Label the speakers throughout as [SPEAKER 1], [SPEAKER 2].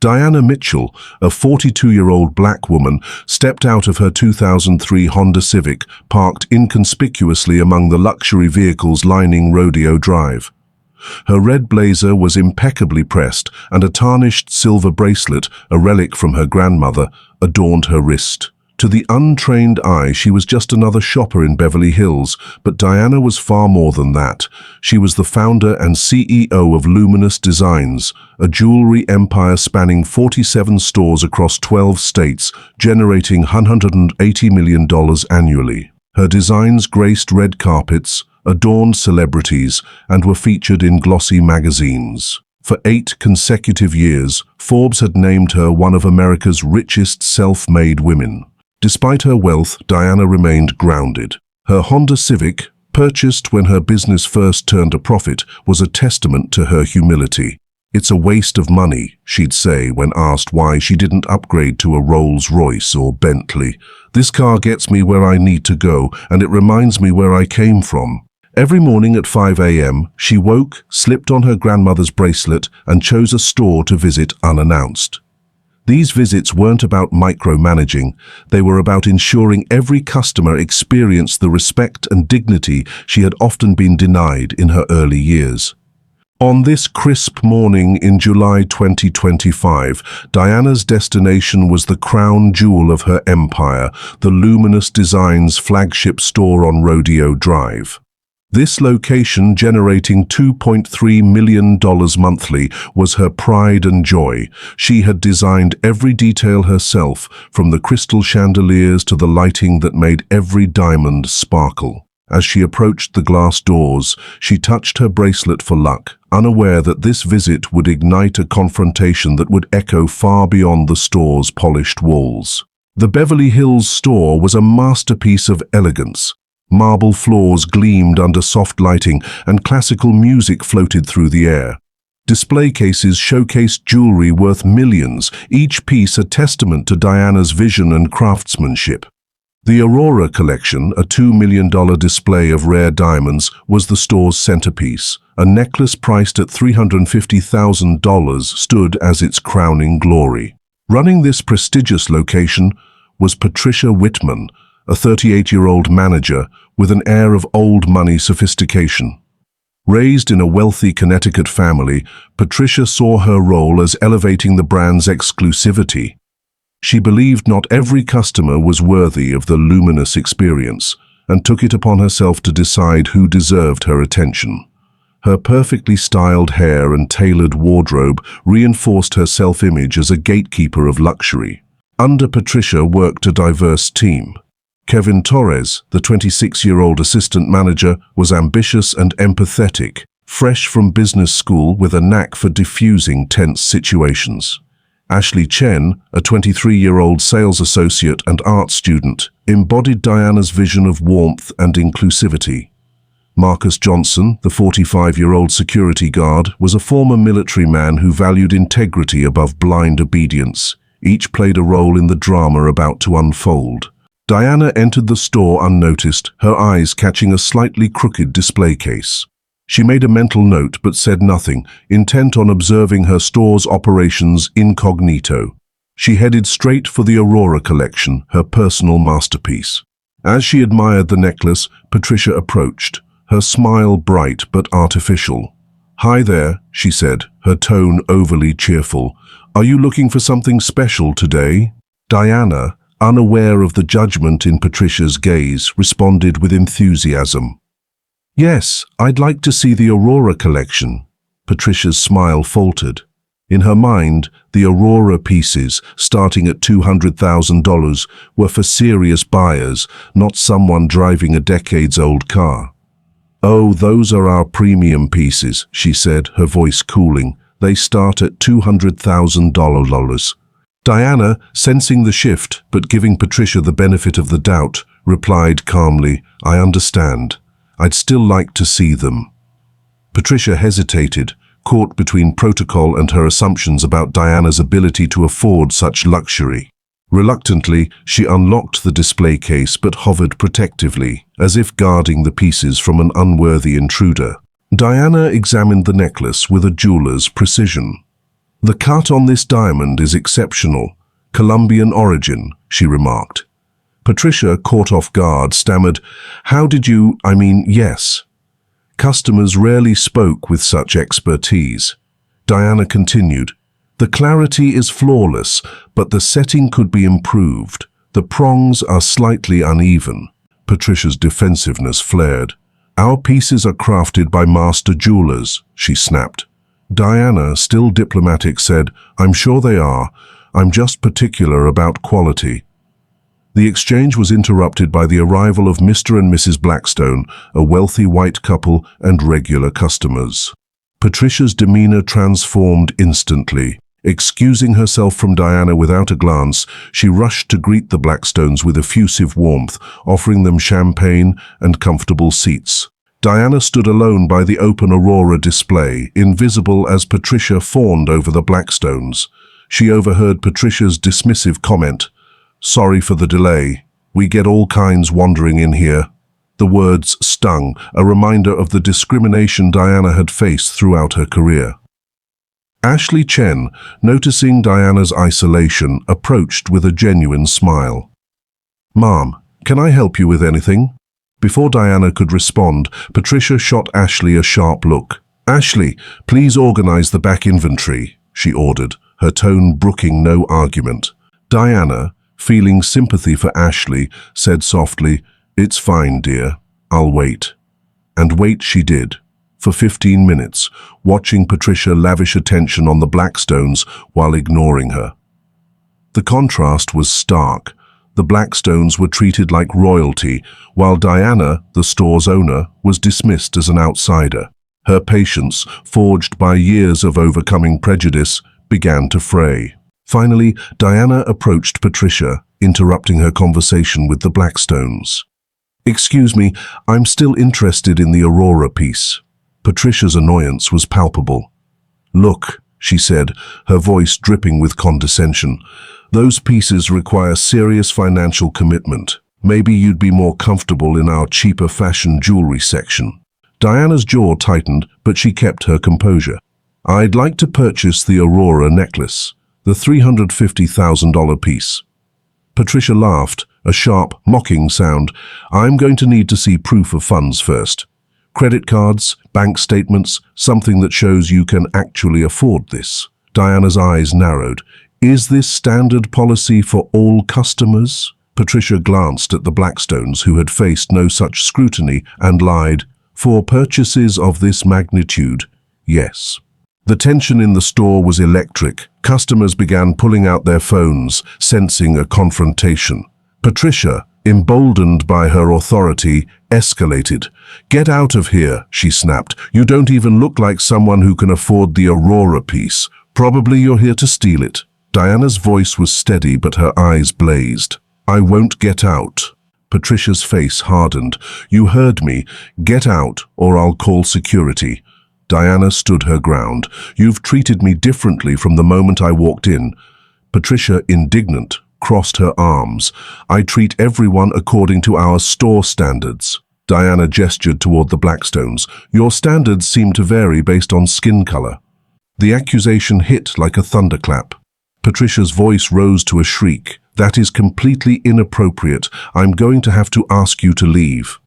[SPEAKER 1] Diana Mitchell, a 42-year-old black woman, stepped out of her 2003 Honda Civic, parked inconspicuously among the luxury vehicles lining Rodeo Drive. Her red blazer was impeccably pressed, and a tarnished silver bracelet, a relic from her grandmother, adorned her wrist. To the untrained eye, she was just another shopper in Beverly Hills, but Diana was far more than that. She was the founder and CEO of Luminous Designs, a jewelry empire spanning 47 stores across 12 states, generating $180 million annually. Her designs graced red carpets, adorned celebrities, and were featured in glossy magazines. For 8 consecutive years, Forbes had named her one of America's richest self-made women. Despite her wealth, Diana remained grounded. Her Honda Civic, purchased when her business first turned a profit, was a testament to her humility. "It's a waste of money," she'd say when asked why she didn't upgrade to a Rolls-Royce or Bentley. "This car gets me where I need to go, and it reminds me where I came from." Every morning at 5 a.m., she woke, slipped on her grandmother's bracelet, and chose a store to visit unannounced. These visits weren't about micromanaging. They were about ensuring every customer experienced the respect and dignity she had often been denied in her early years. On this crisp morning in July 2025, Diana's destination was the crown jewel of her empire, the Luminous Designs flagship store on Rodeo Drive. This location, generating $2.3 million monthly, was her pride and joy. She had designed every detail herself, from the crystal chandeliers to the lighting that made every diamond sparkle. As she approached the glass doors, she touched her bracelet for luck, unaware that this visit would ignite a confrontation that would echo far beyond the store's polished walls. The Beverly Hills store was a masterpiece of elegance. Marble floors gleamed under soft lighting, and classical music floated through the air. Display cases showcased jewelry worth millions, each piece a testament to Diana's vision and craftsmanship. The Aurora collection, a $2 million display of rare diamonds, was the store's centerpiece. A necklace priced at $350,000 stood as its crowning glory. Running this prestigious location was Patricia Wittmann, a 38-year-old manager with an air of old money sophistication. Raised in a wealthy Connecticut family, Patricia saw her role as elevating the brand's exclusivity. She believed not every customer was worthy of the Luminous experience, and took it upon herself to decide who deserved her attention. Her perfectly styled hair and tailored wardrobe reinforced her self-image as a gatekeeper of luxury. Under Patricia worked a diverse team. Kevin Torres, the 26-year-old assistant manager, was ambitious and empathetic, fresh from business school with a knack for diffusing tense situations. Ashley Chen, a 23-year-old sales associate and art student, embodied Diana's vision of warmth and inclusivity. Marcus Johnson, the 45-year-old security guard, was a former military man who valued integrity above blind obedience. Each played a role in the drama about to unfold. Diana entered the store unnoticed, her eyes catching a slightly crooked display case. She made a mental note but said nothing, intent on observing her store's operations incognito. She headed straight for the Aurora collection, her personal masterpiece. As she admired the necklace, Patricia approached, her smile bright but artificial. "Hi there," she said, her tone overly cheerful. "Are you looking for something special today?" Diana, unaware of the judgment in Patricia's gaze, responded with enthusiasm. "Yes, I'd like to see the Aurora collection." Patricia's smile faltered. In her mind, the Aurora pieces, starting at $200,000, were for serious buyers, not someone driving a decades-old car. "Oh, those are our premium pieces," she said, her voice cooling. "They start at $200,000. Diana, sensing the shift but giving Patricia the benefit of the doubt, replied calmly, "I understand. I'd still like to see them." Patricia hesitated, caught between protocol and her assumptions about Diana's ability to afford such luxury. Reluctantly, she unlocked the display case but hovered protectively, as if guarding the pieces from an unworthy intruder. Diana examined the necklace with a jeweler's precision. "The cut on this diamond is exceptional. Colombian origin," she remarked. Patricia, caught off guard, stammered, "How did you, yes." Customers rarely spoke with such expertise. Diana continued, "The clarity is flawless, but the setting could be improved. The prongs are slightly uneven." Patricia's defensiveness flared. "Our pieces are crafted by master jewelers," she snapped. Diana, still diplomatic, said, "I'm sure they are. I'm just particular about quality." The exchange was interrupted by the arrival of Mr. and Mrs. Blackstone, a wealthy white couple and regular customers. Patricia's demeanor transformed instantly. Excusing herself from Diana without a glance, she rushed to greet the Blackstones with effusive warmth, offering them champagne and comfortable seats. Diana stood alone by the open Aurora display, invisible as Patricia fawned over the Blackstones. She overheard Patricia's dismissive comment, "Sorry for the delay. We get all kinds wandering in here." The words stung, a reminder of the discrimination Diana had faced throughout her career. Ashley Chen, noticing Diana's isolation, approached with a genuine smile. "Ma'am, can I help you with anything?" Before Diana could respond, Patricia shot Ashley a sharp look. "Ashley, please organize the back inventory," she ordered, her tone brooking no argument. Diana, feeling sympathy for Ashley, said softly, "It's fine, dear. I'll wait." And wait she did, for 15 minutes, watching Patricia lavish attention on the Blackstones while ignoring her. The contrast was stark. The Blackstones were treated like royalty, while Diana, the store's owner, was dismissed as an outsider. Her patience, forged by years of overcoming prejudice, began to fray. Finally, Diana approached Patricia, interrupting her conversation with the Blackstones. "Excuse me, I'm still interested in the Aurora piece." Patricia's annoyance was palpable. "Look," she said, her voice dripping with condescension, "those pieces require serious financial commitment. Maybe you'd be more comfortable in our cheaper fashion jewelry section." Diana's jaw tightened, but she kept her composure. "I'd like to purchase the Aurora necklace, the $350,000 piece." Patricia laughed, a sharp, mocking sound. "I'm going to need to see proof of funds first. Credit cards, bank statements, something that shows you can actually afford this." Diana's eyes narrowed. "Is this standard policy for all customers?" Patricia glanced at the Blackstones, who had faced no such scrutiny, and lied. "For purchases of this magnitude, yes." The tension in the store was electric. Customers began pulling out their phones, sensing a confrontation. Patricia, emboldened by her authority, escalated. "Get out of here," she snapped. "You don't even look like someone who can afford the Aurora piece. Probably you're here to steal it." Diana's voice was steady, but her eyes blazed. "I won't get out." Patricia's face hardened. "You heard me. Get out, or I'll call security." Diana stood her ground. "You've treated me differently from the moment I walked in." Patricia, indignant, crossed her arms. "I treat everyone according to our store standards." Diana gestured toward the Blackstones. "Your standards seem to vary based on skin color." The accusation hit like a thunderclap. Patricia's voice rose to a shriek. "That is completely inappropriate. I'm going to have to ask you to leave."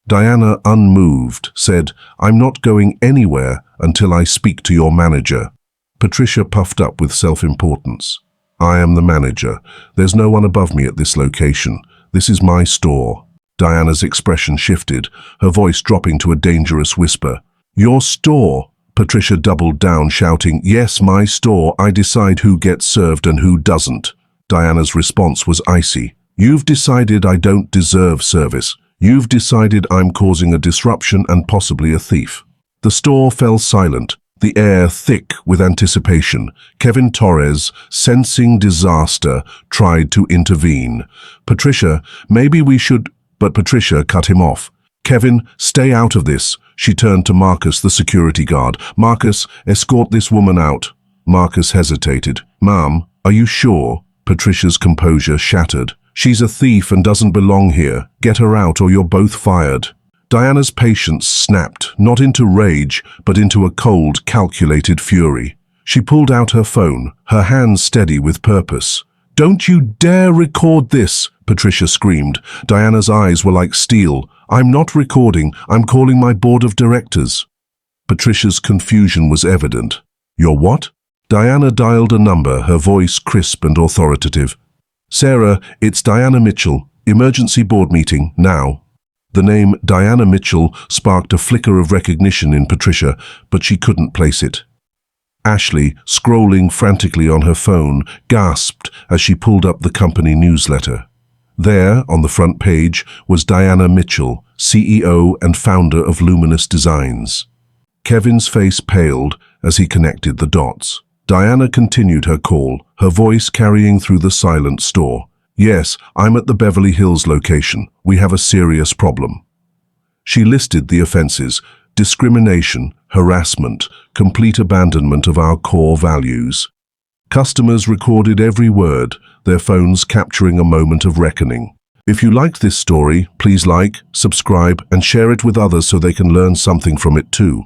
[SPEAKER 1] Diana, unmoved, said, "I'm not going anywhere until I speak to your manager." Patricia puffed up with self-importance. "I am the manager. There's no one above me at this location. This is my store." Diana's expression shifted, her voice dropping to a dangerous whisper. "Your store?" Patricia doubled down, shouting, "Yes, my store. I decide who gets served and who doesn't." Diana's response was icy. "You've decided I don't deserve service. You've decided I'm causing a disruption and possibly a thief." The store fell silent, the air thick with anticipation. Kevin Torres, sensing disaster, tried to intervene. "Patricia, maybe we should—" But Patricia cut him off. "Kevin, stay out of this." She turned to Marcus, the security guard. "Marcus, escort this woman out." Marcus hesitated. "Ma'am, are you sure?" Patricia's composure shattered. "She's a thief and doesn't belong here. Get her out or you're both fired." Diana's patience snapped, not into rage, but into a cold, calculated fury. She pulled out her phone, her hands steady with purpose. "Don't you dare record this," Patricia screamed. Diana's eyes were like steel. "I'm not recording. I'm calling my board of directors." Patricia's confusion was evident. "You're what?" Diana dialed a number, her voice crisp and authoritative. "Sarah, it's Diana Mitchell. Emergency board meeting, now." The name Diana Mitchell sparked a flicker of recognition in Patricia, but she couldn't place it. Ashley, scrolling frantically on her phone, gasped as she pulled up the company newsletter. There, on the front page, was Diana Mitchell, CEO and founder of Luminous Designs. Kevin's face paled as he connected the dots. Diana continued her call, her voice carrying through the silent store. "Yes, I'm at the Beverly Hills location. We have a serious problem." She listed the offenses: discrimination, harassment, complete abandonment of our core values. Customers recorded every word, their phones capturing a moment of reckoning. If you liked this story, please like, subscribe, and share it with others so they can learn something from it too.